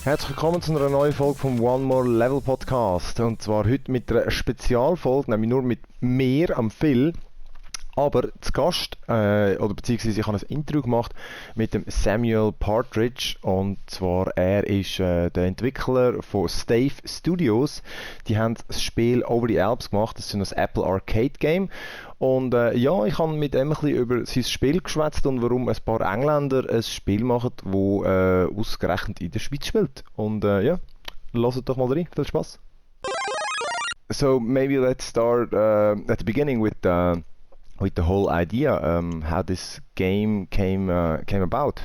Herzlich willkommen zu einer neuen Folge vom One More Level Podcast. Und zwar heute mit einer Spezialfolge, nämlich nur mit mir, am Phil. Aber zu Gast, oder beziehungsweise ich habe ein Interview gemacht mit dem Sam Partridge. Und zwar, er ist der Entwickler von Stave Studios. Die haben das Spiel Over the Alps gemacht. Das ist ein Apple Arcade Game. Und ja, ich habe mit ihm ein bisschen über sein Spiel geschwätzt und warum ein paar Engländer ein Spiel machen, das ausgerechnet in der Schweiz spielt. Und ja, lasst doch mal rein. Viel Spaß. So maybe let's start at the beginning with the whole idea, how this game came about.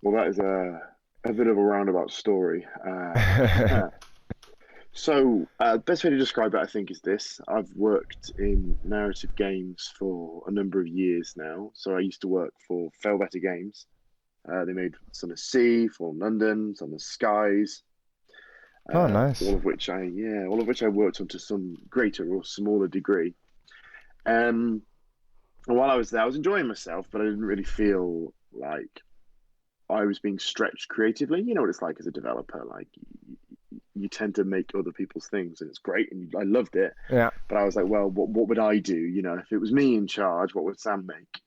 Well, that is a bit of a roundabout story. So, best way to describe it, I think, is this. I've worked in narrative games for a number of years now. So I used to work for Fail Better Games. They made Son of Sea, Fallen London, Son of Skies. Oh, nice. All of which I worked on to some greater or smaller degree. And while I was there, I was enjoying myself, but I didn't really feel like I was being stretched creatively. You know what it's like as a developer. Like you tend to make other people's things, and it's great, and I loved it. Yeah. But I was like, well, what would I do? You know, if it was me in charge, what would Sam make?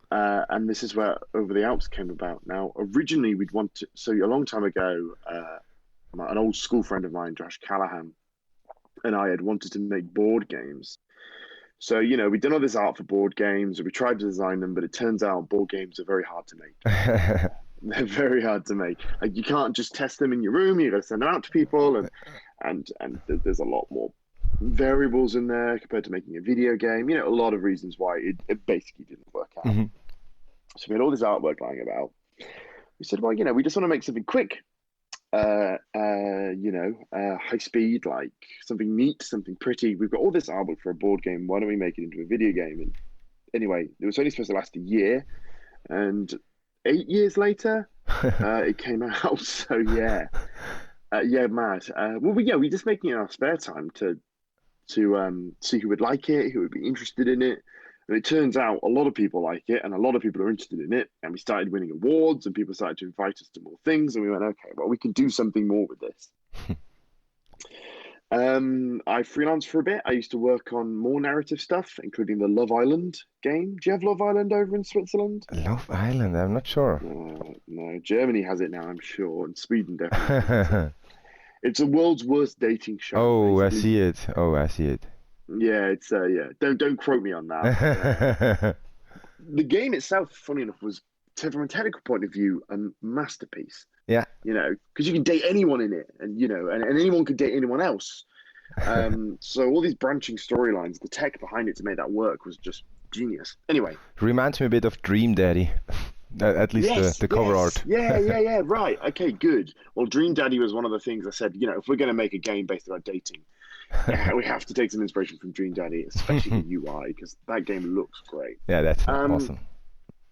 And this is where Over the Alps came about. Now, originally we'd want to. So a long time ago, an old school friend of mine, Josh Callahan, and I had wanted to make board games. So, you know, we'd done all this art for board games, and we tried to design them, but it turns out board games are very hard to make. They're very hard to make. Like, you can't just test them in your room. You got to send them out to people, and there's a lot more variables in there compared to making a video game. You know, a lot of reasons why it basically didn't work out. Mm-hmm. So we had all this artwork lying about. We said, well, you know, we just want to make something quick. High speed, like something neat, something pretty. We've got all this artwork for a board game. Why don't we make it into a video game? And anyway, it was only supposed to last a year, and 8 years later, it came out. So yeah, mad. We're just making it in our spare time to see who would like it, who would be interested in it. And it turns out a lot of people like it, and a lot of people are interested in it. And we started winning awards, and people started to invite us to more things. And we went, okay, well, we can do something more with this. I freelanced for a bit. I used to work on more narrative stuff, including the Love Island game. Do you have Love Island over in Switzerland? Love Island? I'm not sure. No, Germany has it now, I'm sure, and Sweden definitely. It's a world's worst dating show. Oh, basically. I see it. Yeah, it's Don't quote me on that. The game itself, funny enough, was from a technical point of view a masterpiece. Yeah, you know, because you can date anyone in it, and you know, and anyone could date anyone else. So all these branching storylines, the tech behind it to make that work was just genius. Anyway, reminds me a bit of Dream Daddy. At least the cover art. Yeah. Right. Okay, good. Well, Dream Daddy was one of the things I said. You know, if we're going to make a game based on dating, we have to take some inspiration from Dream Daddy, especially the UI, because that game looks great. Yeah, that's awesome.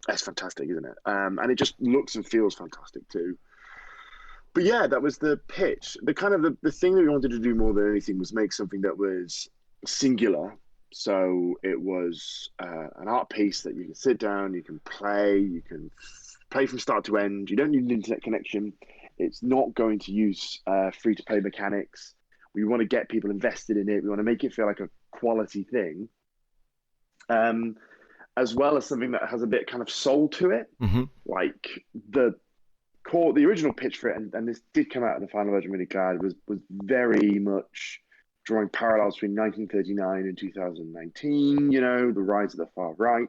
That's fantastic, isn't it? And it just looks and feels fantastic too. But yeah, that was the pitch. The kind of the thing that we wanted to do more than anything was make something that was singular. So it was an art piece that you can sit down, you can play from start to end. You don't need an internet connection. It's not going to use free-to-play mechanics. We want to get people invested in it. We want to make it feel like a quality thing, as well as something that has a bit kind of soul to it. Mm-hmm. Like the original pitch for it, and this did come out in the final version, really glad, was very much drawing parallels between 1939 and 2019, you know, the rise of the far right,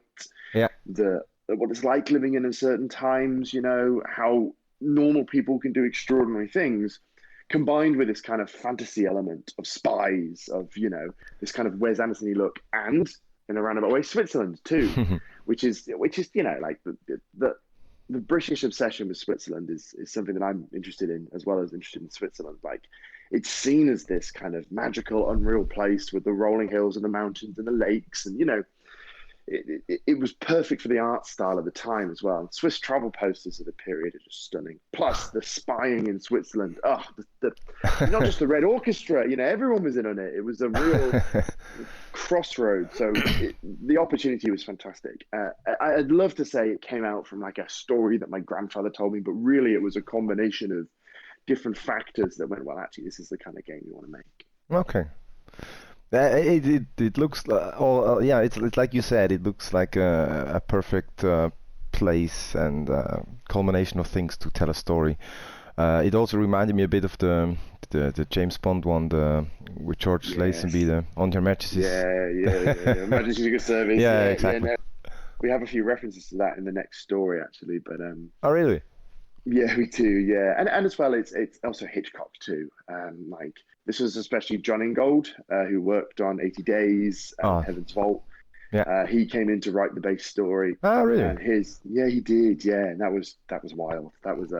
what it's like living in uncertain times, you know, how normal people can do extraordinary things, combined with this kind of fantasy element of spies, of, you know, this kind of Wes Anderson-y look, and in a roundabout way, Switzerland too, which is, you know, like the British obsession with Switzerland is something that I'm interested in, as well as interested in Switzerland. Like, it's seen as this kind of magical, unreal place with the rolling hills and the mountains and the lakes, and, you know, it was perfect for the art style of the time as well. Swiss travel posters of the period are just stunning. Plus the spying in Switzerland. Oh, not just the Red Orchestra. Everyone was in on it. It was a real crossroads. So the opportunity was fantastic. I'd love to say it came out from like a story that my grandfather told me, but really it was a combination of different factors that went, well, actually, this is the kind of game you want to make. Okay. It looks it's like you said, it looks like a perfect place and culmination of things to tell a story. It also reminded me a bit of the James Bond one, with George Lazenby, the On Her Majesty's. Yeah. Majesty's Secret Service. Yeah, exactly. No, we have a few references to that in the next story, actually. But oh, really? Yeah, we do. Yeah, and as well, it's also Hitchcock too. Like this was especially John Ingold, who worked on 80 Days, Heaven's Vault. Yeah. He came in to write the base story. Oh, really? And he did. Yeah, and that was wild. That was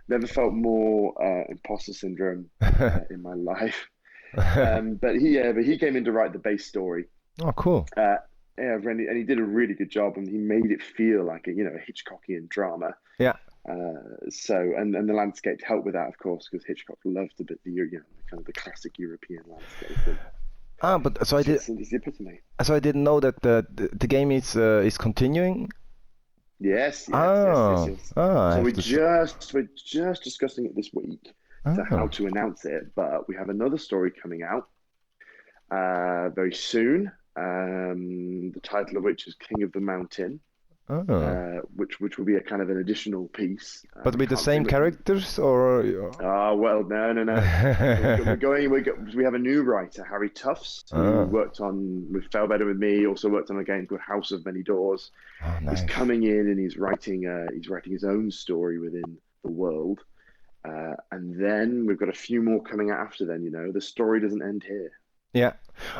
never felt more imposter syndrome in my life. But he came in to write the base story. Oh, cool. And he did a really good job, and he made it feel like a Hitchcockian drama. Yeah. And the landscape helped with that, of course, because Hitchcock loved a bit the kind of the classic European landscape. But I didn't know that the game is continuing. Yes. So we're just discussing it this week, so how to announce it. But we have another story coming out very soon. The title of which is King of the Mountain. Which will be a kind of an additional piece. But with the same characters, or? Well, no. We have a new writer, Harry Tufts, who worked with Fell Better With Me. Also worked on a game called House of Many Doors. Oh, nice. He's coming in and he's writing his own story within the world. And then we've got a few more coming out after then. The story doesn't end here. Yeah.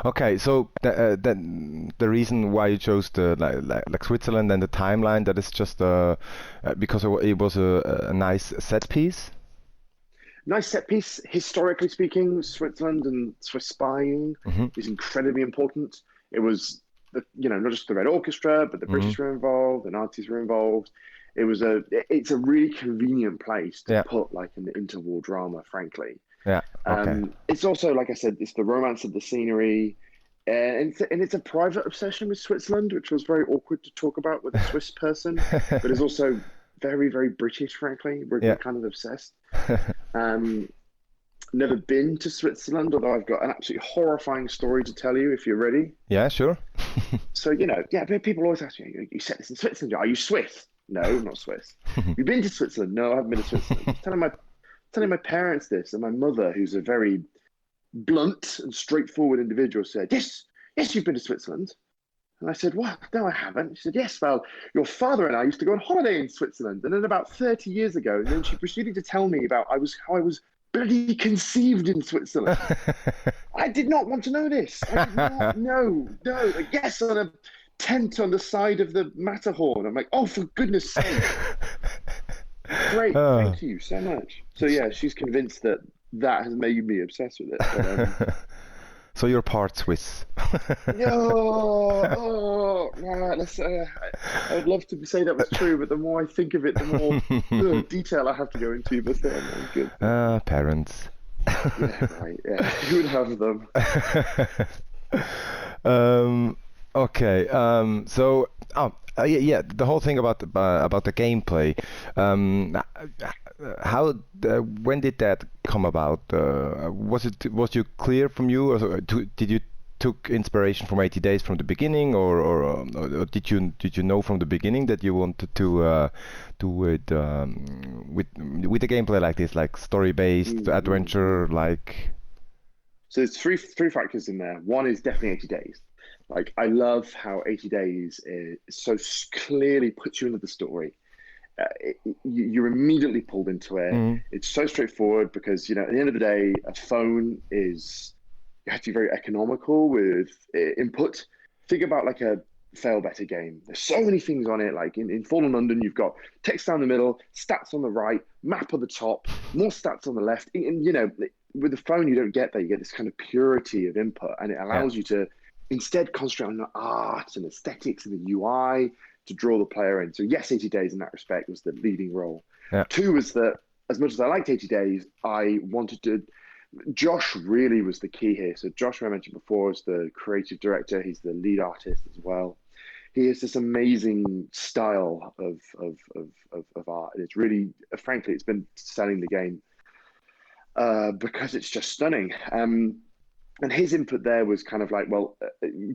Okay. So the reason why you chose the like Switzerland and the timeline, that is just because it was a nice set piece. Nice set piece. Historically speaking, Switzerland and Swiss spying is incredibly important. It was not just the Red Orchestra, but the British were involved, the Nazis were involved. It's a really convenient place to put like an interwar drama, frankly. Yeah. Okay. It's also, like I said, it's the romance of the scenery, and it's a private obsession with Switzerland, which was very awkward to talk about with a Swiss person, but it's also very, very British, frankly. We're kind of obsessed. Never been to Switzerland, although I've got an absolutely horrifying story to tell you if you're ready. Yeah, sure. So, people always ask me, you set this in Switzerland, are you Swiss? No, I'm not Swiss. You've been to Switzerland? No, I haven't been to Switzerland. Telling my parents this, and my mother, who's a very blunt and straightforward individual, said, yes, you've been to Switzerland. And I said, what? No, I haven't. She said, yes, well, your father and I used to go on holiday in Switzerland. And then about 30 years ago, and then she proceeded to tell me about how I was bloody conceived in Switzerland. I did not want to know this. I did not know. No, yes, on a tent on the side of the Matterhorn. I'm like, oh, for goodness sake. Great, thank you so much. So yeah, she's convinced that has made me obsessed with it. But, so you're part Swiss. I would love to say that was true, but the more I think of it, the more detail I have to go into. But I'm good. Parents. Yeah, right. Yeah, who would have them? Okay. So. The whole thing about the gameplay. When did that come about? Was you clear from you, or did you took inspiration from 80 Days from the beginning, or did you know from the beginning that you wanted to do it with a gameplay like this, like story based adventure like? So there's three factors in there. One is definitely 80 Days. Like, I love how 80 Days so clearly puts you into the story. You're immediately pulled into it. It's so straightforward because, at the end of the day, a phone is, you have to be very economical with input. Think about like a fail better game. There's so many things on it. Like in Fallen London, you've got text down the middle, stats on the right, map on the top, more stats on the left. And with the phone, you don't get that. You get this kind of purity of input, and it allows you to instead concentrate on the art and aesthetics and the UI to draw the player in. So yes, 80 Days in that respect was the leading role. Yeah. Two was that as much as I liked 80 Days, I wanted to. Josh really was the key here. So Josh, who I mentioned before, is the creative director. He's the lead artist as well. He has this amazing style of art. And it's really, frankly, it's been selling the game because it's just stunning. And his input there was kind of like, well,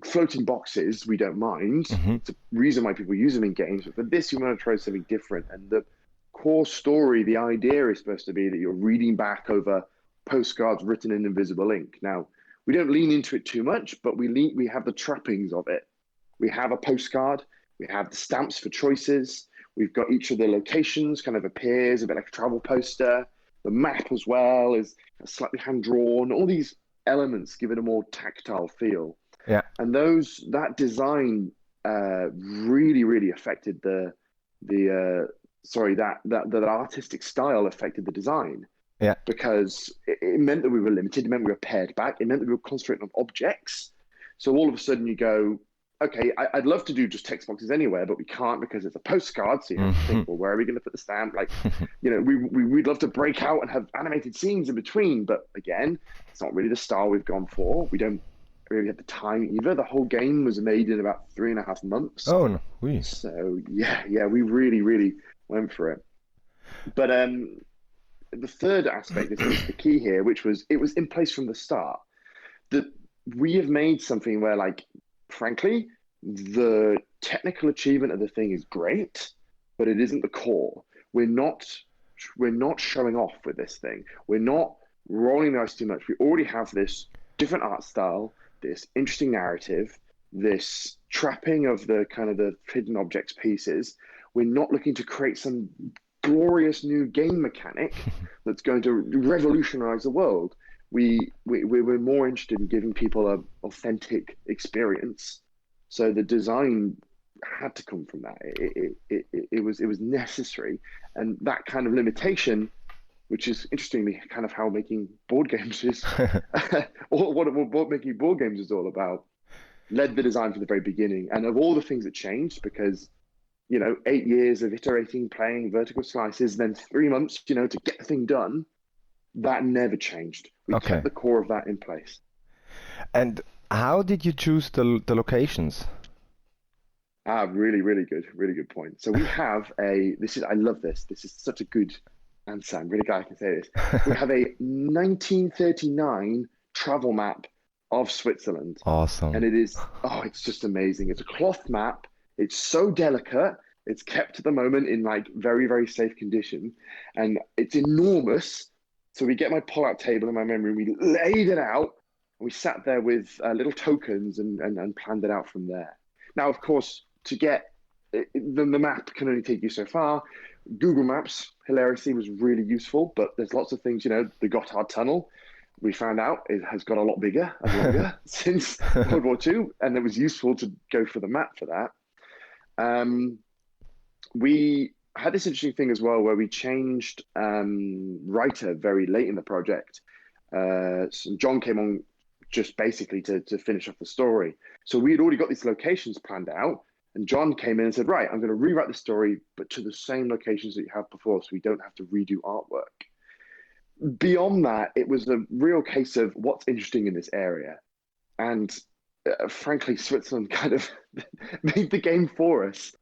floating boxes, we don't mind. It's a reason why people use them in games. But for this, you want to try something different. And the core story, the idea is supposed to be that you're reading back over postcards written in invisible ink. Now, we don't lean into it too much, but we have the trappings of it. We have a postcard, we have the stamps for choices, we've got each of the locations kind of appears a bit like a travel poster. The map as well is slightly hand-drawn. All these elements give it a more tactile feel. Yeah. And that design really affected that artistic style affected the design. Yeah. Because it meant that we were limited, it meant we were pared back, it meant that we were concentrating on objects. So all of a sudden you go, okay, I'd love to do just text boxes anywhere, but we can't because it's a postcard. So you have to think, well, where are we going to put the stamp? Like, we'd love to break out and have animated scenes in between. But again, it's not really the style we've gone for. We don't really have the time either. The whole game was made in about 3.5 months. Oh, no. Oui. So yeah, we really went for it. But the third aspect is the key here, which was it was in place from the start. That we have made something where, like, frankly, the technical achievement of the thing is great, but it isn't the core. We're not showing off with this thing. We're not rolling the dice too much. We already have this different art style, this interesting narrative, this trapping of the kind of the hidden objects pieces. We're not looking to create some glorious new game mechanic that's going to revolutionize the world. We're more interested in giving people an authentic experience. So the design had to come from that. It was necessary, and that kind of limitation, which is interestingly kind of how making board games is, or what making board games is all about, led the design from the very beginning. And of all the things that changed, because 8 years of iterating, playing vertical slices, then 3 months, to get the thing done. That never changed. We kept the core of that in place. And how did you choose the locations? Really good point. So we have I love this. This is such a good answer. I'm really glad I can say this. We have a 1939 travel map of Switzerland. Awesome. And it is, it's just amazing. It's a cloth map. It's so delicate. It's kept at the moment in like very, very safe condition. And it's enormous. So we get my pull-out table in my memory, we laid it out, and we sat there with little tokens and planned it out from there. Now, of course, to get the map can only take you so far. Google Maps, hilariously, was really useful, but there's lots of things, the Gotthard Tunnel, we found out it has got a lot bigger and longer since World War II, and it was useful to go for the map for that. We had this interesting thing as well where we changed writer very late in the project. So John came on just basically to finish off the story. So we had already got these locations planned out, and John came in and said, right, I'm going to rewrite the story, but to the same locations that you have before, so we don't have to redo artwork. Beyond that, it was a real case of what's interesting in this area. And frankly, Switzerland kind of made the game for us.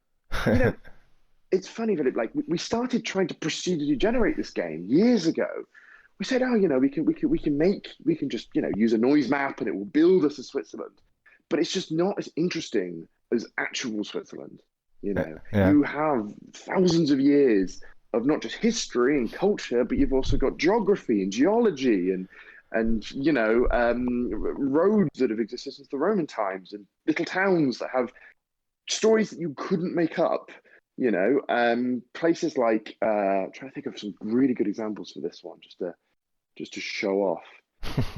It's funny that we started trying to procedurally generate this game years ago. We said, we can just use a noise map and it will build us a Switzerland. But it's just not as interesting as actual Switzerland. You have thousands of years of not just history and culture, but you've also got geography and geology and roads that have existed since the Roman times, and little towns that have stories that you couldn't make up. Places like I'm trying to think of some really good examples for this one, just to show off.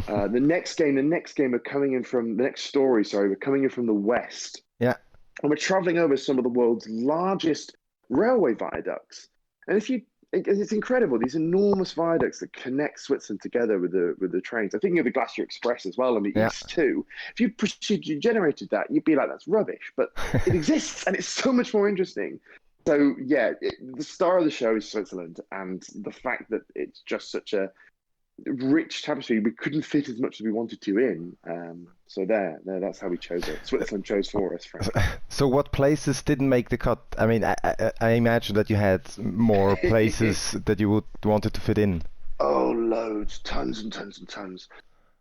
The next game are coming in from the next story. Sorry, we're coming in from the west. Yeah, and we're traveling over some of the world's largest railway viaducts. And if it's incredible. These enormous viaducts that connect Switzerland together with the trains. I'm thinking of the Glacier Express as well on the east too. If you procedure generated that, you'd be like, that's rubbish. But it exists, and it's so much more interesting. So yeah, the star of the show is Switzerland, and the fact that it's just such a rich tapestry, we couldn't fit as much as we wanted to in. So that's how we chose it. Switzerland chose for us, frankly. So what places didn't make the cut? I mean, I imagine that you had more places that you wanted to fit in. Oh, loads, tons and tons and tons.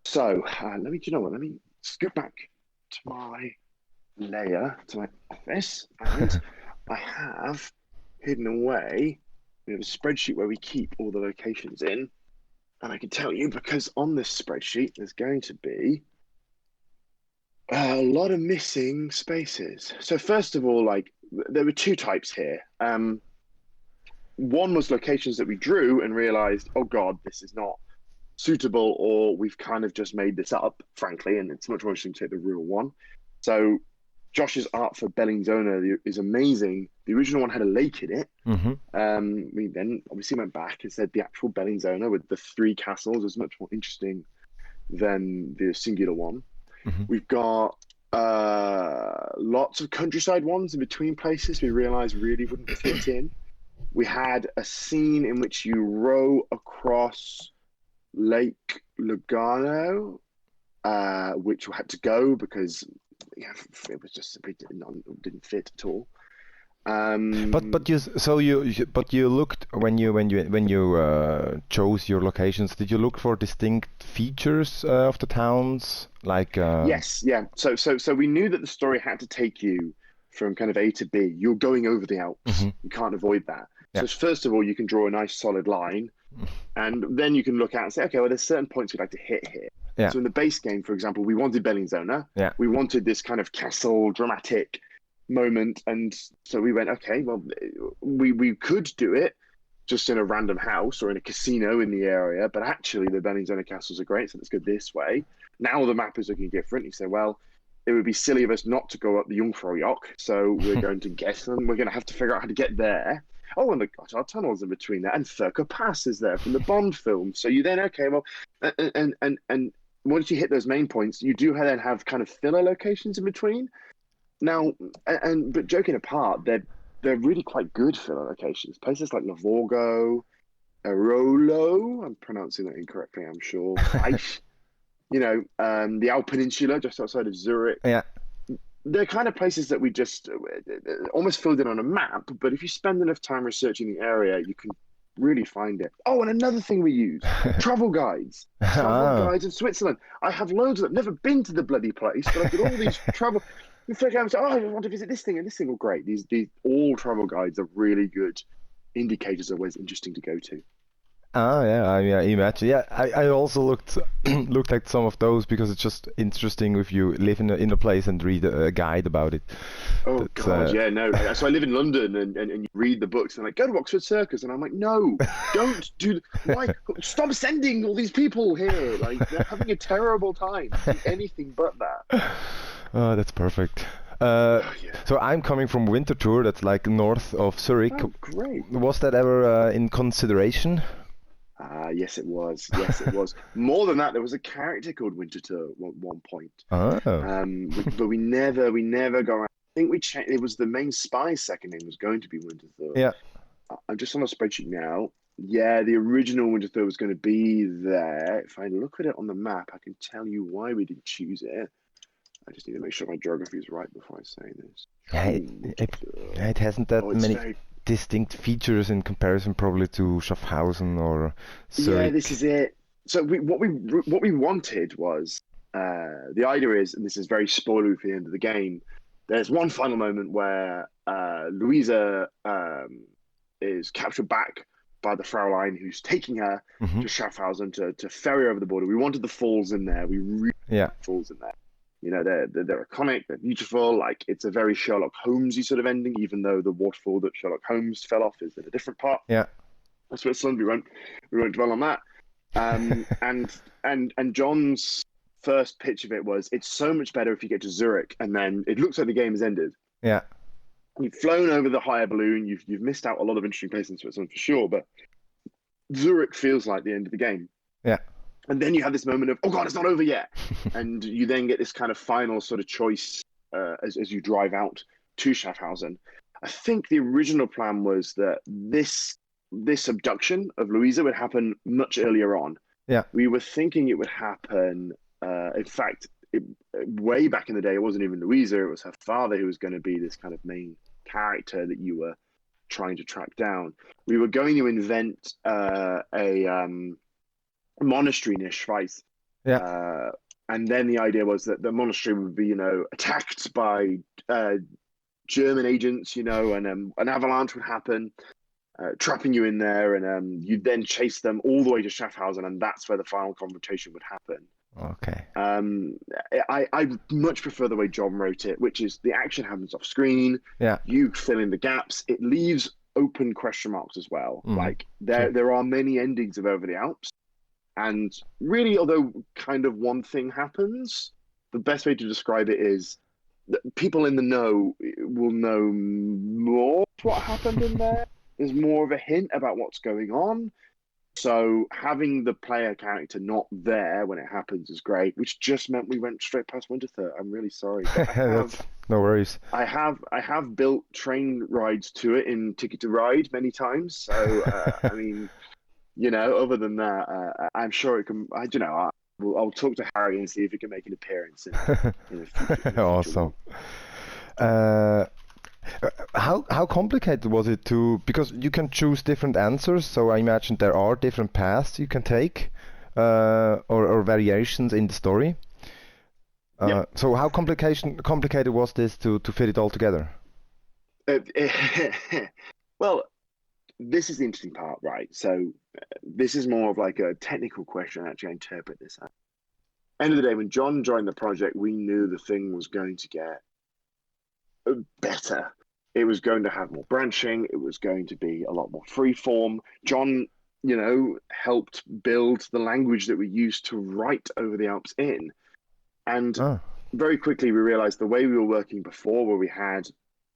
So let me scoot back to my layer, to my office, and I have hidden away. We have a spreadsheet where we keep all the locations in. And I can tell you, because on this spreadsheet, there's going to be a lot of missing spaces. So first of all, like, there were two types here. One was locations that we drew and realized, oh God, this is not suitable, or we've kind of just made this up, frankly, and it's much more interesting to take the real one. So Josh's art for Bellinzona is amazing. The original one had a lake in it. We then obviously went back and said the actual Bellinzona with the 3 castles is much more interesting than the singular one. We've got lots of countryside ones in between places we realized really wouldn't fit in. We had a scene in which you row across Lake Lugano, which had to go because it was just simply didn't fit at all. But you looked when you chose your locations. Did you look for distinct features of the towns? Like yes, yeah. So we knew that the story had to take you from kind of A to B. You're going over the Alps. You can't avoid that. So first of all, you can draw a nice solid line, and then you can look at and say, okay, well, there's certain points we'd like to hit here. So in the base game, for example, we wanted Bellinzona. We wanted this kind of castle dramatic moment, and so we went, okay, well, we could do it just in a random house or in a casino in the area, but actually the Bellinzona castles are great, so let's go this way. Now the map is looking different. You say, well, it would be silly of us not to go up the Jungfraujoch, so we're going to guess them. We're going to have to figure out how to get there. Oh, and our tunnels in between there, and Furka Pass is there from the Bond film. So you then, okay, well, and once you hit those main points, you do then have kind of filler locations in between. Now, but joking apart, they're really quite good filler locations. Places like Livorno, Arolo, I'm pronouncing that incorrectly, I'm sure. The Alp Peninsula just outside of Zurich. They're kind of places that we just almost filled in on a map, but if you spend enough time researching the area, you can really find it. Oh, and another thing we use, travel guides. Travel guides in Switzerland. I have loads of them. Never been to the bloody place, but I've got all these travel... You figure out, I want to visit this thing and this thing. Well, great. These all travel guides are really good indicators of where it's interesting to go to. I imagine. I also looked at some of those because it's just interesting if you live in a place and read a guide about it. Oh, God, no. So I live in London and you read the books and like, go to Oxford Circus. And I'm like, no, don't do... Why? Stop sending all these people here. Like, they're having a terrible time. Anything but that. Oh, that's perfect. So I'm coming from Winterthur, that's like north of Zurich. Oh, great. Was that ever in consideration? Yes, it was. Yes, it was. More than that, there was a character called Winterthur at one point. But we never got around. I think we checked. It was the main spy's second name was going to be Winterthur. I'm just on a spreadsheet now. Yeah, the original Winterthur was going to be there. If I look at it on the map, I can tell you why we didn't choose it. I just need to make sure my geography is right before I say this. It hasn't that many distinct features in comparison, probably to Schaffhausen or Zurich. Yeah, this is it. So what we wanted was the idea is, and this is very spoilery for the end of the game. There's one final moment where Louisa is captured back by the Fraulein, who's taking her to Schaffhausen to ferry over the border. We wanted the falls in there. We really wanted falls in there. You know, they're iconic, they're beautiful. Like, it's a very Sherlock Holmesy sort of ending, even though the waterfall that Sherlock Holmes fell off is in a different part of Switzerland. We won't dwell on that. And John's first pitch of it was, it's so much better if you get to Zurich, and then it looks like the game has ended. You've flown over the higher balloon. You've missed out a lot of interesting places in Switzerland for sure, but Zurich feels like the end of the game. Yeah. And then you have this moment of, oh God, it's not over yet. And you then get this kind of final sort of choice as you drive out to Schaffhausen. I think the original plan was that this abduction of Louisa would happen much earlier on. Yeah. We were thinking it would happen, in fact, way back in the day, it wasn't even Louisa, it was her father who was going to be this kind of main character that you were trying to track down. We were going to invent a monastery near Schweiz. Yeah. And then the idea was that the monastery would be, attacked by German agents, and an avalanche would happen, trapping you in there, and you'd then chase them all the way to Schaffhausen, and that's where the final confrontation would happen. Okay. I much prefer the way John wrote it, which is the action happens off screen. Yeah. You fill in the gaps. It leaves open question marks as well. Like there are many endings of Over the Alps. And really, although kind of one thing happens, the best way to describe it is that people in the know will know more what happened in there. There's more of a hint about what's going on. So having the player character not there when it happens is great, which just meant we went straight past Winterthur. I'm really sorry. That's no worries. I have built train rides to it in Ticket to Ride many times. So, I mean... other than that, I'm sure it can. I'll talk to Harry and see if he can make an appearance in the future. Awesome. How complicated was it because you can choose different answers, so I imagine there are different paths you can take, or variations in the story. Yep. So how complicated was this to fit it all together? Well, this is the interesting part, right? So this is more of like a technical question. Actually, I interpret this as. End of the day, when John joined the project, we knew the thing was going to get better. It was going to have more branching. It was going to be a lot more freeform. John, helped build the language that we used to write Over the Alps in. And very quickly we realized the way we were working before, where we had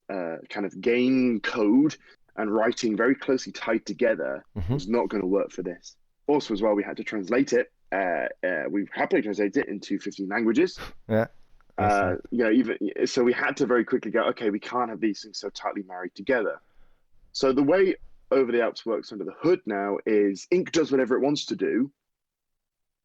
kind of game code and writing very closely tied together, was not going to work for this. Also, as well, we had to translate it. We've happily translated it into 15 languages. Yeah. Even so, we had to very quickly go, okay, we can't have these things so tightly married together. So the way Over the Alps works under the hood now is ink does whatever it wants to do,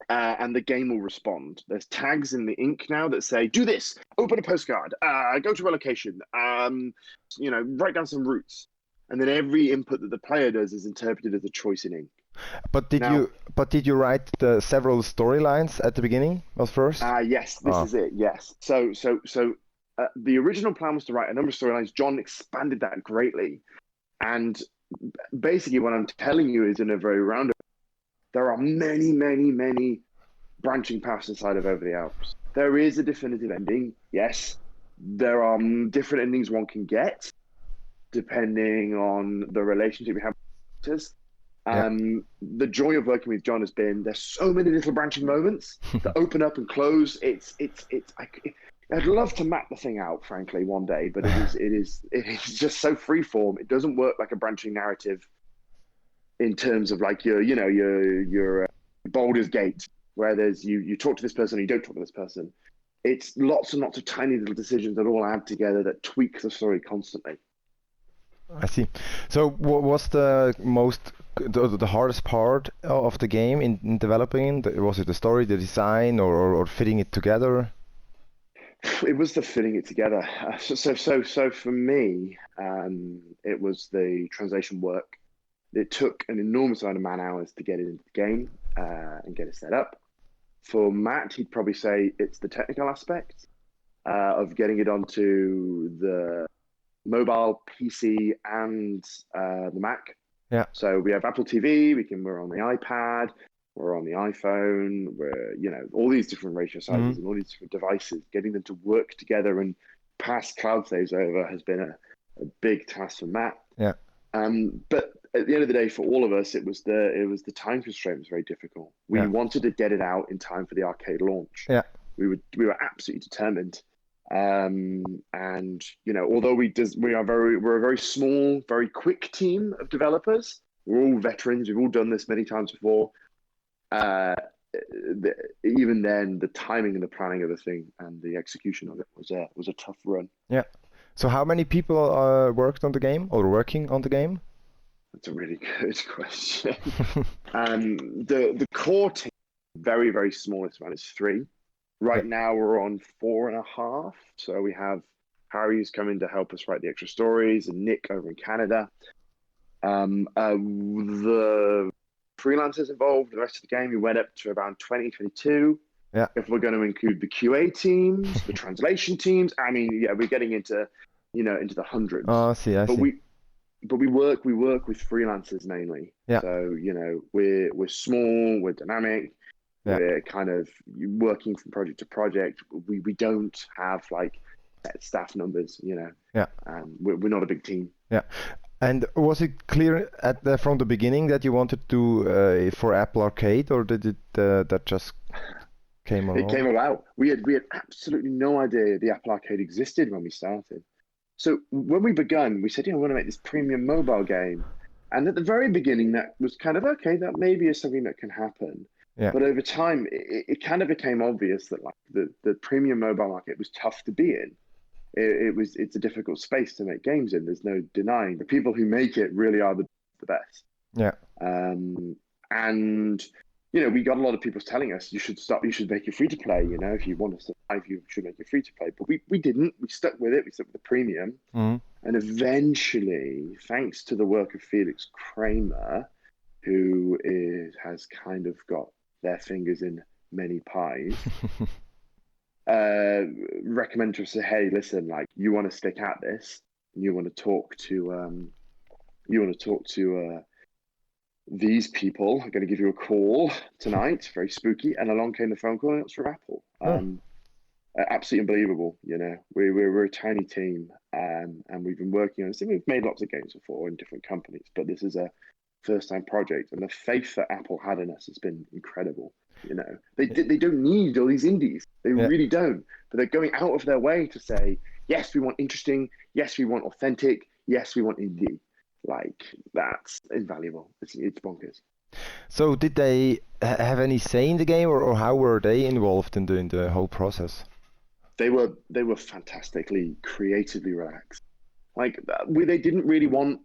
and the game will respond. There's tags in the ink now that say, do this, open a postcard, go to a location, write down some routes. And then every input that the player does is interpreted as a choice in ink. But did you write the several storylines at the beginning of first? Yes, this is it. Yes. So the original plan was to write a number of storylines. John expanded that greatly, and basically what I'm telling you is in a very roundabout. There are many, many, many branching paths inside of Over the Alps. There is a definitive ending. Yes, there are different endings one can get, depending on the relationship we have with characters. The joy of working with John has been there's so many little branching moments that open up and close. I'd love to map the thing out, frankly, one day, but it is just so freeform. It doesn't work like a branching narrative in terms of like your Baldur's Gate, where there's you talk to this person and you don't talk to this person. It's lots and lots of tiny little decisions that all add together that tweak the story constantly. I see. So what was the hardest part of the game in developing? Was it the story, the design, or fitting it together? It was the fitting it together. So for me, it was the translation work. It took an enormous amount of man hours to get it into the game and get it set up. For Matt, he'd probably say it's the technical aspect of getting it onto the mobile, PC, and the Mac. Yeah. So we have Apple TV. We're on the iPad. We're on the iPhone. We're all these different ratio sizes and all these different devices. Getting them to work together and pass cloud saves over has been a big task for Matt. Yeah. But at the end of the day, for all of us, it was the time constraint was very difficult. We wanted to get it out in time for the arcade launch. Yeah. We were absolutely determined. And although we're a very small, very quick team of developers. We're all veterans. We've all done this many times before. Even then, the timing and the planning of the thing and the execution of it was a tough run. Yeah. So how many people worked on the game or working on the game? That's a really good question. The core team, very, very smallest one, is 3. Right now we're on 4.5. So we have Harry who's coming to help us write the extra stories, and Nick over in Canada. The freelancers involved, the rest of the game, we went up to around 20, 22. Yeah. If we're going to include the QA teams, the translation teams, I mean, yeah, we're getting into the hundreds. Oh, I see. But we work with freelancers mainly. Yeah. So, we're small, we're dynamic, we're kind of working from project to project. We don't have like set staff numbers, Yeah. We're not a big team. Yeah. And was it clear from the beginning that you wanted to for Apple Arcade, or did it that just came along? It came about. We had absolutely no idea the Apple Arcade existed when we started. So when we begun, we said, we want to make this premium mobile game. And at the very beginning, that was kind of, okay, that maybe is something that can happen. Yeah. But over time, it kind of became obvious that like the premium mobile market was tough to be in. It's a difficult space to make games in. There's no denying. The people who make it really are the best. Yeah. And we got a lot of people telling us you should make it free to play. If you want us to survive, you should make it free to play. But we didn't. We stuck with it. We stuck with the premium. Mm-hmm. And eventually, thanks to the work of Felix Kramer, who has kind of got their fingers in many pies, recommend to us, say, hey, listen, like, you want to stick at this, and you want to talk to these people. I'm going to give you a call tonight. Very spooky. And along came the phone call, and it was from Apple. Absolutely unbelievable. We're a tiny team, and we've been working on this. We've made lots of games before in different companies, but this is a first-time project, and the faith that Apple had in us has been incredible. They don't need all these indies. They really don't. But they're going out of their way to say, yes, we want interesting. Yes, we want authentic. Yes, we want indie. Like, that's invaluable. It's bonkers. So did they have any say in the game, or how were they involved in the whole process? They were fantastically creatively relaxed. Like, they didn't really want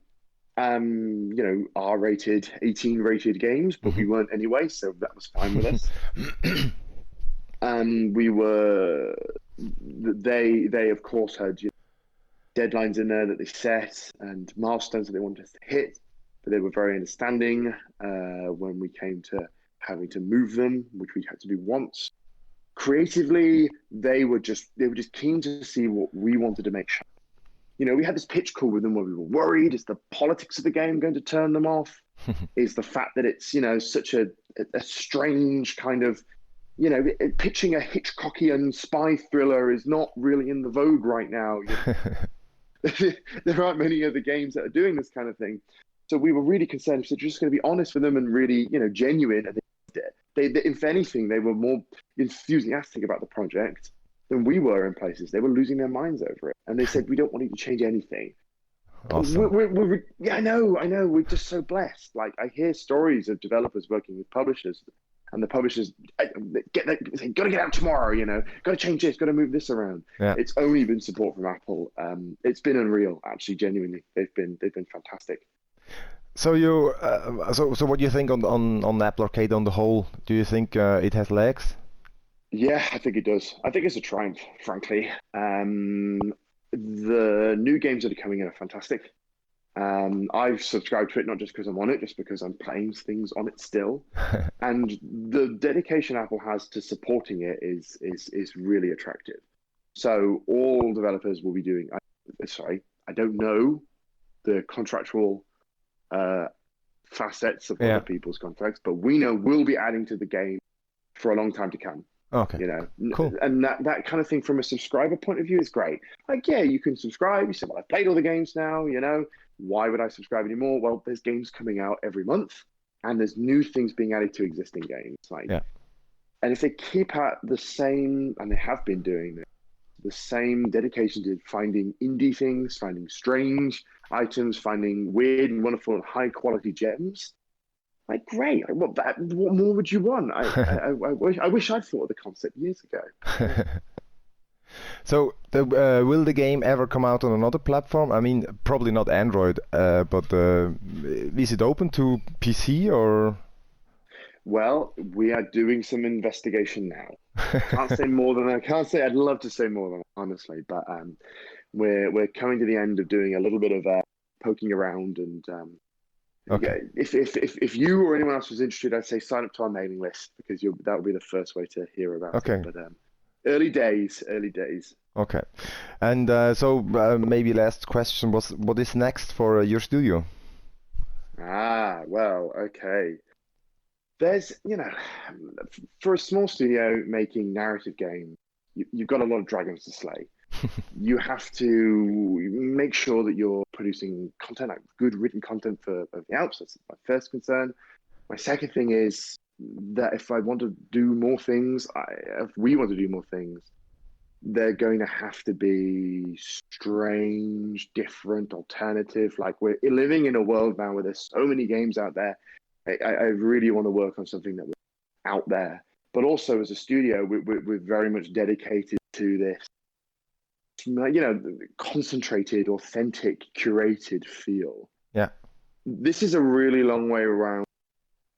R-rated, 18-rated games, but we weren't anyway, so that was fine with us. And they of course had deadlines in there that they set and milestones that they wanted us to hit, but they were very understanding when we came to having to move them, which we had to do once. Creatively, they were just keen to see what we wanted to make sure. We had this pitch call with them where we were worried. Is the politics of the game going to turn them off? Is the fact that it's, such a strange kind of, pitching a Hitchcockian spy thriller is not really in the vogue right now. There aren't many other games that are doing this kind of thing. So we were really concerned. So just going to be honest with them and really, genuine. And they, if anything, they were more enthusiastic about the project than we were in places. They were losing their minds over it. And they said, we don't want you to change anything. Awesome. Yeah, I know. We're just so blessed. Like, I hear stories of developers working with publishers, and the publishers say, got to get out tomorrow, got to change this, got to move this around. Yeah. It's only been support from Apple. It's been unreal, actually, genuinely. They've been fantastic. So so what do you think on Apple Arcade on the whole? Do you think it has legs? Yeah, I think it does. I think it's a triumph, frankly. The new games that are coming in are fantastic. I've subscribed to it not just because I'm on it, just because I'm playing things on it still. And the dedication Apple has to supporting it is really attractive. So all developers will be doing. I don't know the contractual facets of other people's contracts, but we know we'll be adding to the game for a long time to come. Okay. Cool. And that kind of thing from a subscriber point of view is great. Like, yeah, you can subscribe. You say, well, I've played all the games now, why would I subscribe anymore? Well, there's games coming out every month, and there's new things being added to existing games. And if they keep at the same, and they have been doing this, the same dedication to finding indie things, finding strange items, finding weird and wonderful and high quality gems. Like, great. What more would you want? I wish I'd thought of the concept years ago. So, will the game ever come out on another platform? I mean, probably not Android, but is it open to PC or? Well, we are doing some investigation now. Can't say more than I can't say. I'd love to say more than honestly, but we're coming to the end of doing a little bit of poking around, and Okay. if you or anyone else was interested, I'd say sign up to our mailing list, because that would be the first way to hear about Okay. it. But early days. Okay. And so maybe last question was, what is next for your studio? Well, okay. There's, for a small studio making narrative games, you've got a lot of dragons to slay. You have to make sure that you're producing content, like good written content for the Alps. That's my first concern. My second thing is that if I want to do more things, if we want to do more things, they're going to have to be strange, different, alternative. Like, we're living in a world now where there's so many games out there. I really want to work on something that was out there. But also, as a studio, we're very much dedicated to this, concentrated, authentic, curated feel. Yeah. This is a really long way around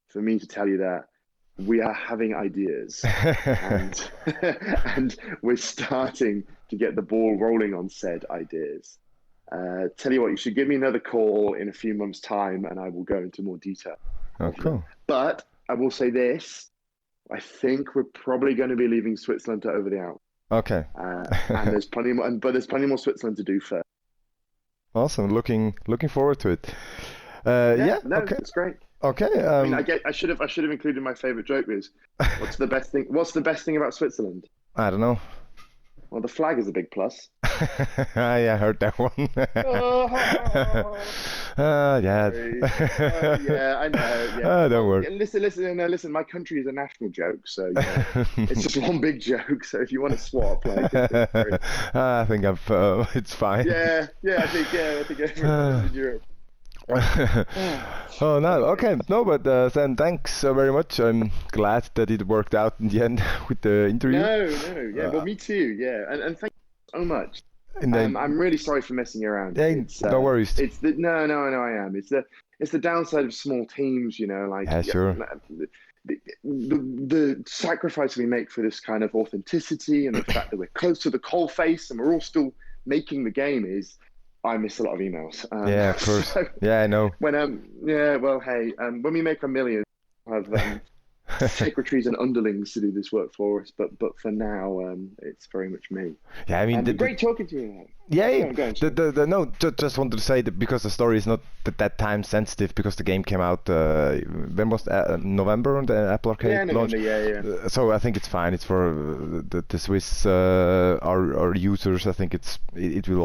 for me to tell you that we are having ideas and we're starting to get the ball rolling on said ideas. Tell you what, you should give me another call in a few months' time and I will go into more detail. Oh, cool. But I will say this, I think we're probably going to be leaving Switzerland to Over-the-Alps. Okay. And there's plenty more, but there's plenty more Switzerland to do first. Awesome. Looking forward to it. Yeah. No, Okay. it's great. Okay. I mean, I should have included my favorite joke is, what's the best thing about Switzerland? I don't know. Well, the flag is a big plus. Yeah, I heard that one. Yeah. Yeah, I know. Yeah. Don't worry. Listen. My country is a national joke, so it's just one big joke. So if you want to swap, like, I think it's fine. Yeah. I think everyone's in Europe. Oh no, okay, no, but Sam, thanks very much. I'm glad that it worked out in the end with the interview. No, yeah, well, me too, yeah, and thank you so much. I'm really sorry for messing around. Yeah, no worries. No, I am. It's the downside of small teams, like. Yeah, sure. The sacrifice we make for this kind of authenticity and the fact that we're close to the coalface and we're all still making the game is. I miss a lot of emails. Yeah, of course. So yeah, I know. When when we make a million, I'll have secretaries and underlings to do this work for us. But for now, it's very much me. Yeah, I mean, great talking to you. Yeah. Just wanted to say that because the story is not that time sensitive, because the game came out when was November on the Apple Arcade launch. Yeah. So I think it's fine. It's for the Swiss our users. I think it will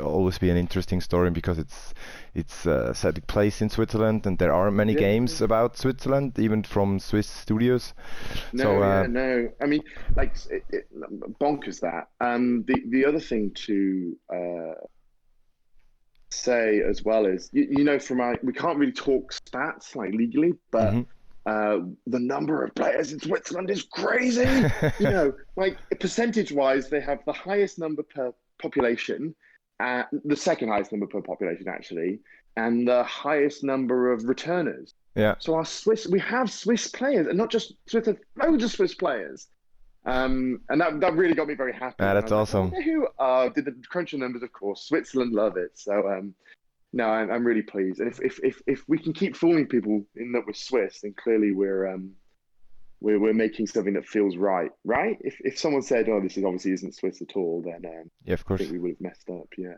always be an interesting story because it's set place in Switzerland and there aren't many games about Switzerland, even from Swiss studios. No. I mean, like, bonkers that. The other thing to say as well is, from we can't really talk stats like legally, but the number of players in Switzerland is crazy. Like, percentage-wise, they have the highest number per population, the second highest number per population actually, and the highest number of returners. Yeah. So we have Swiss players, and not just Swiss, loads of Swiss players. And that really got me very happy. Yeah, that's awesome. Who did the crunch numbers? Of course, Switzerland love it. So no, I'm really pleased. And if we can keep fooling people in that we're Swiss, then clearly we're making something that feels right. If someone said, "Oh, this obviously isn't Swiss at all," then yeah, of course. I think we would have messed up. Yeah.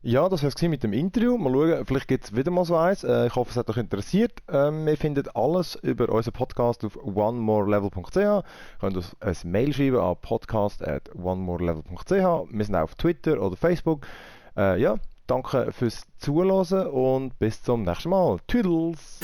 Ja, das war es mit dem Interview. Mal schauen, vielleicht gibt es wieder mal so eins. Ich hoffe, es hat euch interessiert. Ihr findet alles über unseren Podcast auf onemorelevel.ch. Ihr könnt uns ein Mail schreiben an podcast@onemorelevel.ch. Wir sind auch auf Twitter oder Facebook. Ja, danke fürs Zuhören und bis zum nächsten Mal. Tschüss!